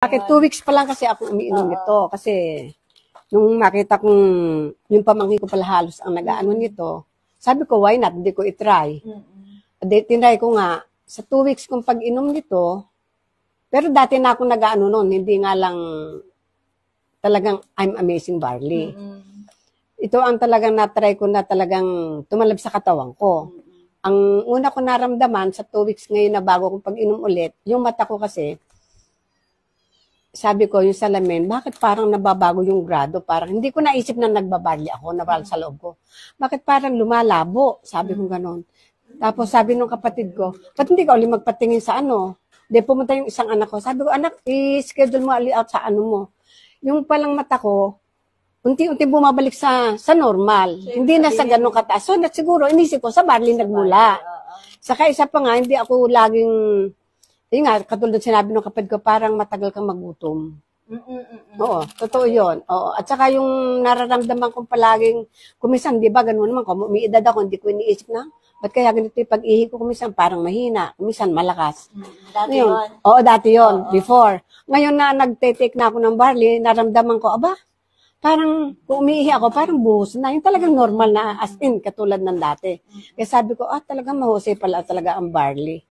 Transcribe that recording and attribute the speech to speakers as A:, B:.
A: Bakit 2 weeks pa lang kasi ako umiinom nito. Kasi nung makita kong yung pamangkin ko pala halos ang nag-aano nito, sabi ko, why not? Hindi ko itry. Tinry ko nga, sa 2 weeks kong pag-inom nito, pero dati na ako nag-aano noon, hindi nga lang talagang I'm Amazing Barley. Ito ang talagang na-try ko na talagang tumalab sa katawan ko. Ang una ko naramdaman sa 2 weeks ngayon na bago kong pag-inom ulit, yung mata ko kasi, sabi ko, yung salamin, bakit parang nababago yung grado? Parang hindi ko naisip na nagbabarli ako, nawala sa loob ko. Bakit parang lumalabo? Sabi ko ganon. Tapos sabi nung kapatid ko, ba't hindi ka ulit magpatingin sa ano? Di pumunta yung isang anak ko. Sabi ko, anak, i-schedule mo ulit out sa ano mo. Yung palang mata ko, unti-unti bumabalik sa normal. Hindi na sa ganong kataas. So, siguro, inisip ko, sa barley nagmula. Saka isa pa nga, hindi ako laging, yun nga, katulad sinabi ng kapatid ko, parang matagal kang magutom. Oo, totoo yun. Oo. At saka yung nararamdaman kong palaging, kumisan, di ba, gano'n naman, kung umiidad ako, hindi ko iniisip na, ba't kaya ganito yung pag-ihi ko, kumisan parang mahina, kumisan malakas.
B: Dati
A: Ngayon,
B: yun.
A: oo, dati yun, before. Ngayon na nagte-take na ako ng barley, naramdaman ko, aba, parang kung umiihi ako, parang buhos na. Yung talagang normal na as in, katulad ng dati. Kaya sabi ko, talagang mahusay pala talaga ang barley.